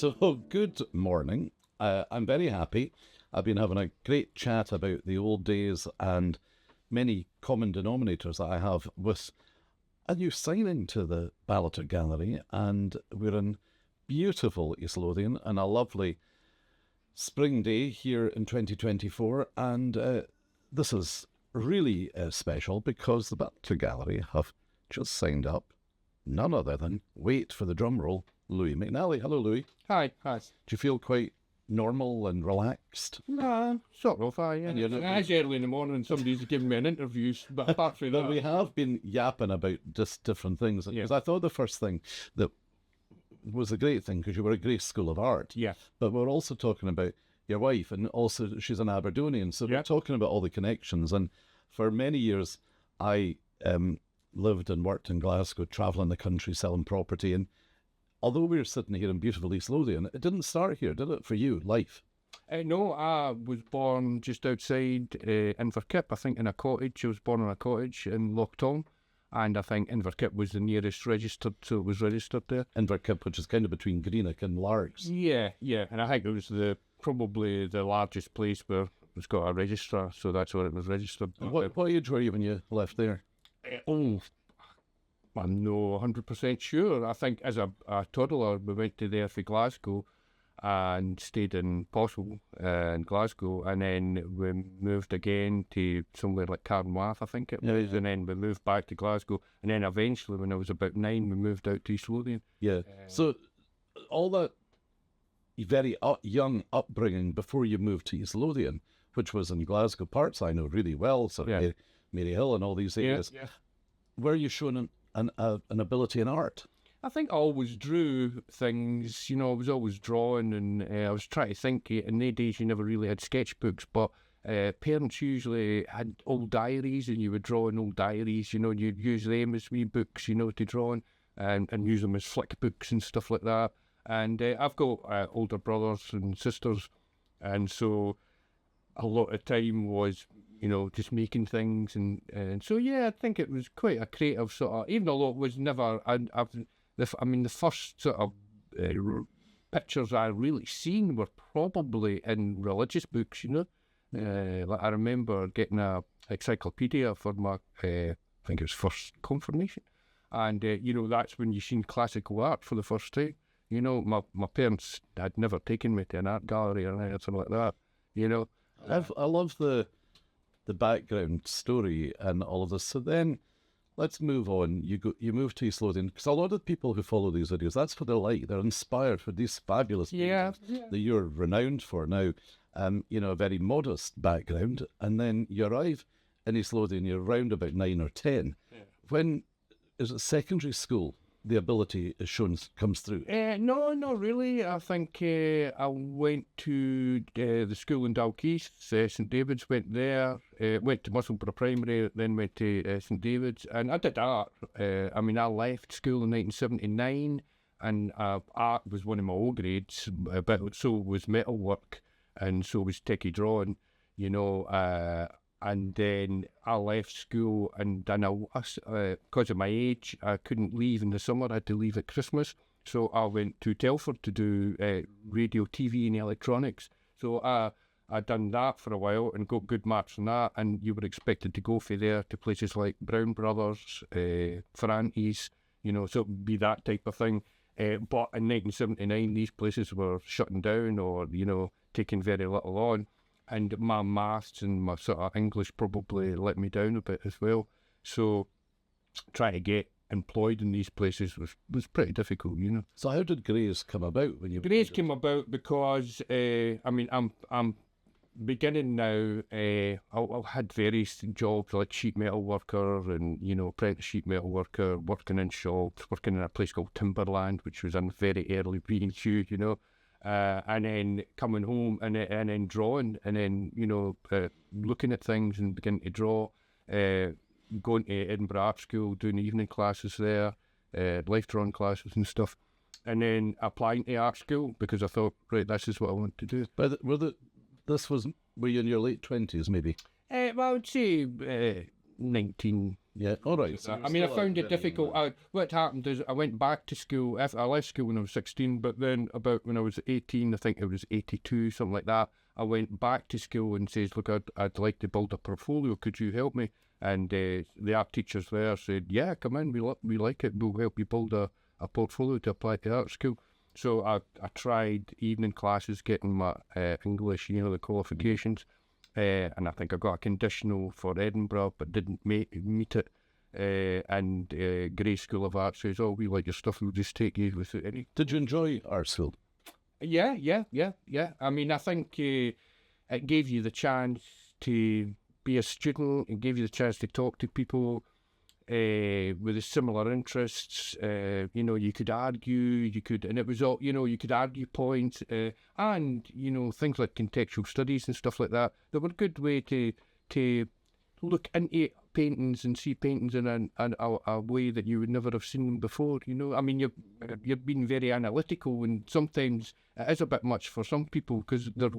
So, good morning. I'm very happy. I've been having a great chat about the old days and many common denominators that I have with a new signing to the Ballater Gallery, and we're in beautiful East Lothian and a lovely spring day here in 2024, and this is really special because the Ballater Gallery have just signed up none other than, wait for the drum roll, Louis McNally. Hello, Louis. Hi. Do you feel quite normal and relaxed? Sort of, yeah. It's early in the morning, somebody's giving me an interview, but apart from But that... we have been yapping about just different things, because I thought the first thing that was a great thing, because you were at Grace School of Art, but we're also talking about your wife, and also she's an Aberdonian, so we're talking about all the connections. And for many years, I lived and worked in Glasgow, travelling the country, selling property, and although we were sitting here in beautiful East Lothian, it didn't start here, did it, for you, life? No, I was born just outside Inverkip, I think in a cottage. I was born in a cottage in Lochton, and I think Inverkip was the nearest registered, so it was registered there. Inverkip, which is kind of between Greenock and Largs. Yeah, and I think it was probably the largest place where it's got a registrar, so that's where it was registered. What age were you when you left there? I'm no 100% sure. I think as a toddler, we went to there for Glasgow and stayed in Postle in Glasgow, and then we moved again to somewhere like Carnwath, I think it was, and then we moved back to Glasgow, and then eventually when I was about 9, we moved out to East Lothian. So all that very young upbringing before you moved to East Lothian, which was in Glasgow parts I know really well, so Mary Hill and all these areas, were you showing an ability in art? I think I always drew things, I was always drawing, and I was trying to think. In the days you never really had sketchbooks, but parents usually had old diaries, and you would draw in old diaries, you'd use them as wee books, to draw in, and use them as flick books and stuff like that. And I've got older brothers and sisters, and so a lot of time was just making things, and so I think it was quite a creative sort of, even though it was never, the first sort of pictures I really seen were probably in religious books, like I remember getting a encyclopedia for my, I think it was first confirmation, and that's when you seen classical art for the first time. My parents had never taken me to an art gallery or anything like that, I love the background story and all of this. So then, let's move on. You move to East Lothian, because a lot of people who follow these videos, that's what they're like. They're inspired for these fabulous paintings that you're renowned for now. A very modest background, and then you arrive in East Lothian. You're around about 9 or 10. When is it secondary school? The ability is shown comes through? No, not really. I think I went to the school in Dalkeith, St David's, went there, went to Musselburgh Primary, then went to St David's, and I did art. I left school in 1979, and art was one of my O grades, but so was metalwork, and so was techie drawing, and then I left school, and then because of my age, I couldn't leave in the summer. I had to leave at Christmas. So I went to Telford to do radio, TV and electronics. So I done that for a while and got good marks on that. And you were expected to go for there to places like Brown Brothers, Ferrantes, so it would be that type of thing. But in 1979, these places were shutting down or, taking very little on. And my maths and my sort of English probably let me down a bit as well. So trying to get employed in these places was pretty difficult, So how did Grace come about when you? Grace came about because I'm beginning now. I had various jobs like sheet metal worker and apprentice sheet metal worker, working in shops, working in a place called Timberland, which was in very early B&Q, and then coming home and then drawing, and then looking at things and beginning to draw, going to Edinburgh Art School, doing evening classes there, life drawing classes and stuff, and then applying to art school because I thought, right, this is what I want to do. But were you in your late 20s maybe? Well, I would say 19. Yeah, all right. So I mean, I found it difficult. What happened is I went back to school. I left school when I was 16, but then about when I was 18, I think it was 82, something like that, I went back to school and says, look, I'd like to build a portfolio. Could you help me? And the art teachers there said, yeah, come in. We like it. We'll help you build a portfolio to apply to art school. So I tried evening classes, getting my English, the qualifications. And I think I got a conditional for Edinburgh, but didn't meet it. And Grey School of Art says, "Oh, we like your stuff. We'll just take you without any." Did you enjoy art school? Yeah. I mean, I think it gave you the chance to be a student. It gave you the chance to talk to people with similar interests. You could argue, and it was all, you could argue points, and things like contextual studies and stuff like that. They were a good way to look into paintings and see paintings in a way that you would never have seen them before. I mean, you've been very analytical, and sometimes it is a bit much for some people because they're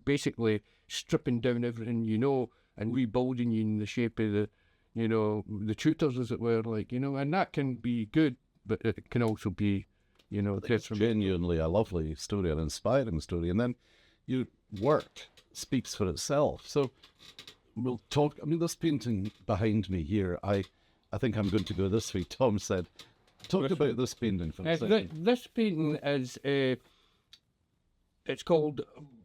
basically stripping down everything and rebuilding you in the shape of the tutors, as it were, and that can be good, but it can also be, It's genuinely a lovely story, an inspiring story, and then your work speaks for itself. So we'll talk. I mean, this painting behind me here, I think I'm going to go this way. Tom said, talk about this painting for a second. This painting is, it's called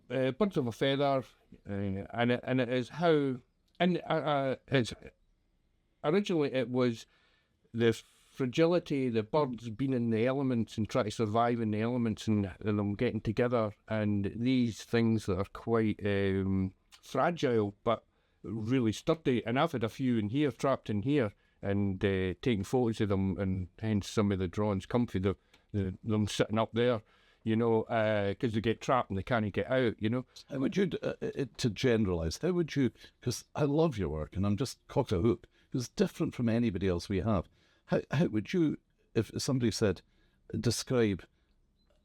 Birds of a Feather, and it is how, and it's, originally it was the fragility, the birds being in the elements and trying to survive in the elements and them getting together, and these things that are quite fragile but really sturdy. And I've had a few in here, trapped in here, and taking photos of them, and hence some of the drawings comfy, them sitting up there, because they get trapped and they can't get out, How would you, to generalise, how would you, because I love your work and I'm just cocked a hook, it's different from anybody else we have. How would you, if somebody said, describe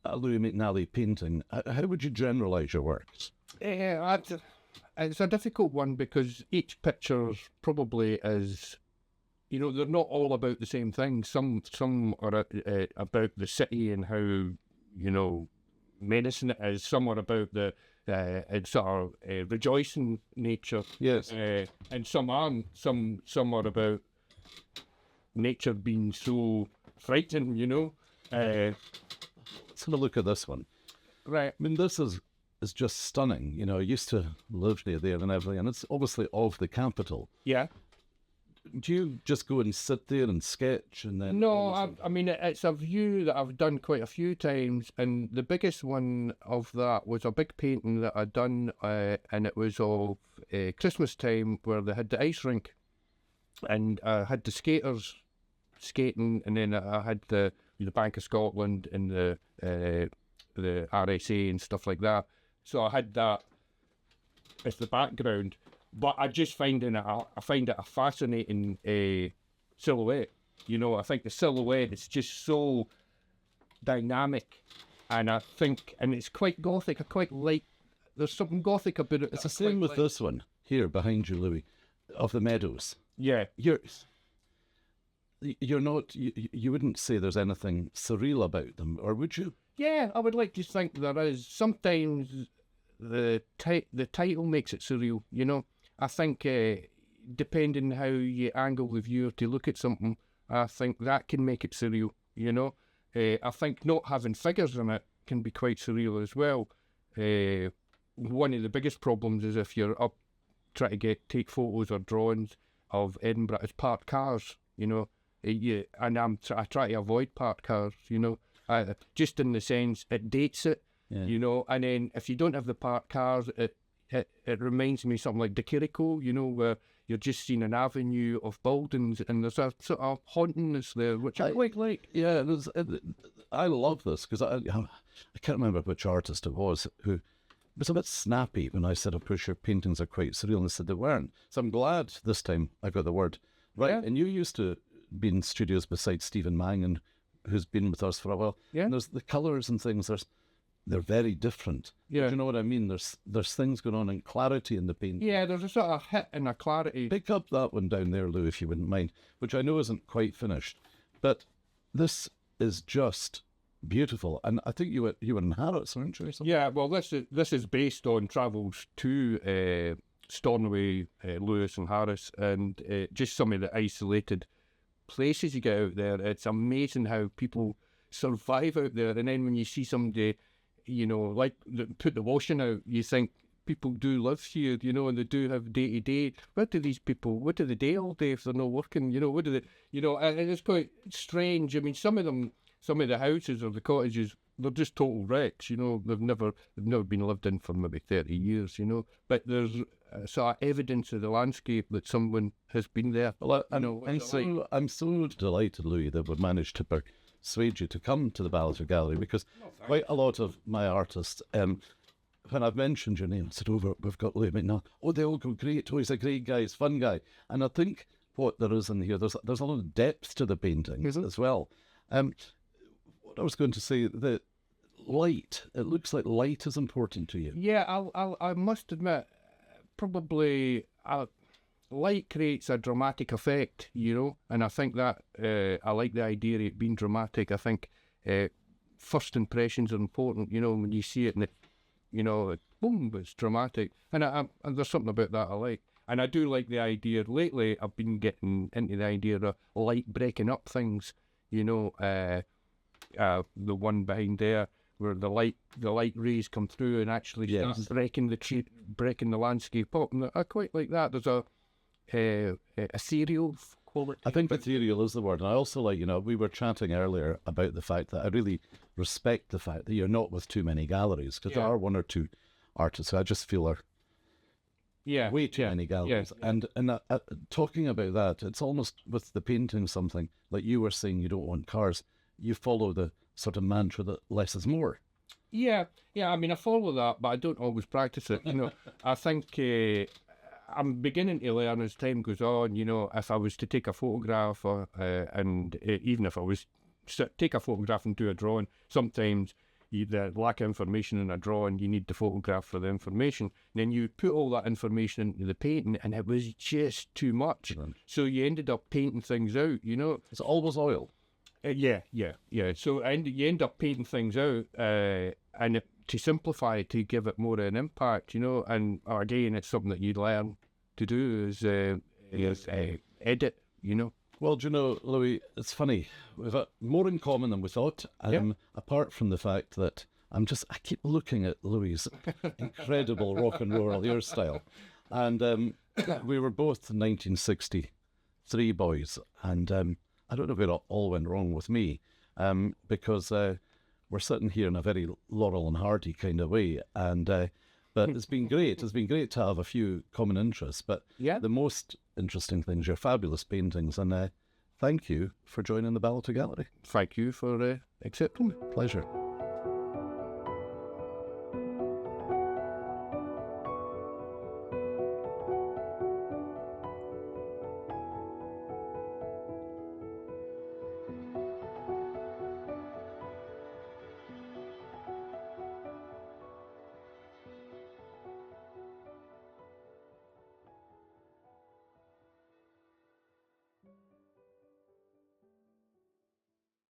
a Louis McNally painting, how would you generalise your works? It's a difficult one because each picture probably is, they're not all about the same thing. Some are about the city and how, menacing it is. Some are about the sort of rejoicing nature. Yes. And some aren't. Some are about nature being so frightening, Let's have a look at this one. Right. I mean, this is just stunning. I used to live near there and everything, and it's obviously of the capital. Yeah. Do you just go and sit there and sketch and then? No, I mean, it's a view that I've done quite a few times, and the biggest one of that was a big painting that I'd done, and it was of Christmas time where they had the ice rink, and I had the skaters skating, and then I had the Bank of Scotland and the RSA and stuff like that. So I had that as the background. But I just find it a fascinating silhouette. I think the silhouette is just so dynamic, and I think, and it's quite gothic. I quite like. There's something gothic about it. It's the same with this one here behind you, Louis, of the meadows. Yeah, You're not. You wouldn't say there's anything surreal about them, or would you? yeah. I would like to think there is. Sometimes the title makes it surreal. I think depending how you angle the viewer to look at something, I think that can make it surreal, I think not having figures in it can be quite surreal as well. One of the biggest problems is if you're up trying to take photos or drawings of Edinburgh as parked cars, and I try to avoid parked cars, just in the sense it dates it, and then if you don't have the parked cars, it reminds me something like De Chirico, where you're just seeing an avenue of buildings and there's a sort of hauntingness there, which I quite like. Yeah, I love this because I can't remember which artist it was who was a bit snappy when I said, of course, your paintings are quite surreal, and they said they weren't. So I'm glad this time I got the word right. Yeah. And you used to be in studios beside Stephen Mangan, who's been with us for a while. Yeah. And there's the colours and things. they're very different. Yeah. Do you know what I mean? There's things going on in clarity in the painting. Yeah, there's a sort of hit and a clarity. Pick up that one down there, Lou, if you wouldn't mind, which I know isn't quite finished, but this is just beautiful. And I think you were in Harrods, weren't you? Or something? Yeah, well, this is based on travels to Stornoway, Lewis and Harris, and just some of the isolated places you get out there. It's amazing how people survive out there. And then when you see somebody, you know, like put the washing out, you think people do live here, you know, and they do have day to day. What do they do all day if they're not working? You know, what do they, you know, and it's quite strange. I mean, some of the houses or the cottages, they're just total wrecks, you know. They've never been lived in for maybe 30 years, you know. But there's sort of evidence of the landscape that someone has been there. Well, I'm so delighted, Louis, that we've managed to persuade you to come to the Ballater Gallery, because quite a lot of my artists, when I've mentioned your name, said, "Oh, we've got Louis McNally. Oh, they all go great. Oh, he's a great guy. He's a fun guy." And I think what there is in here, there's a lot of depth to the paintings as well. What I was going to say, the light. It looks like light is important to you. Yeah, I must admit, probably light creates a dramatic effect, you know, and I think that I like the idea of it being dramatic. I think first impressions are important, you know, when you see it and it, you know, boom, it's dramatic, and there's something about that I like. And I do like the idea. Lately, I've been getting into the idea of light breaking up things, you know, the one behind there, where the light rays come through and actually start breaking the landscape up. And I quite like that. There's a ethereal quality. I think ethereal is the word. And I also like, you know, we were chatting earlier about the fact that I really respect the fact that you're not with too many galleries, because there are one or two artists who I just feel are way too many galleries. Yeah. And talking about that, it's almost with the painting something, like you were saying you don't want cars. You follow the sort of mantra that less is more. Yeah. I mean, I follow that, but I don't always practice it. You know, I think I'm beginning to learn as time goes on. You know, if I was to take a photograph, and even if I was to take a photograph and do a drawing, sometimes you lack of information in a drawing. You need the photograph for the information. And then you put all that information into the painting, and it was just too much. Right. So you ended up painting things out. You know, it's always oil. Yeah. So you end up painting things out, and to simplify, to give it more of an impact, you know. And again, it's something that you learn to do is edit, you know. Well, do you know, Louis, it's funny. We've got more in common than we thought. Apart from the fact that I keep looking at Louis's incredible rock and roll hairstyle, and we were both 1963 boys, and I don't know if it all went wrong with me, because we're sitting here in a very Laurel and Hardy kind of way, and but it's been great. It's been great to have a few common interests, but the most interesting things, your fabulous paintings, and thank you for joining the Ballater Gallery. Thank you for accepting me. Pleasure.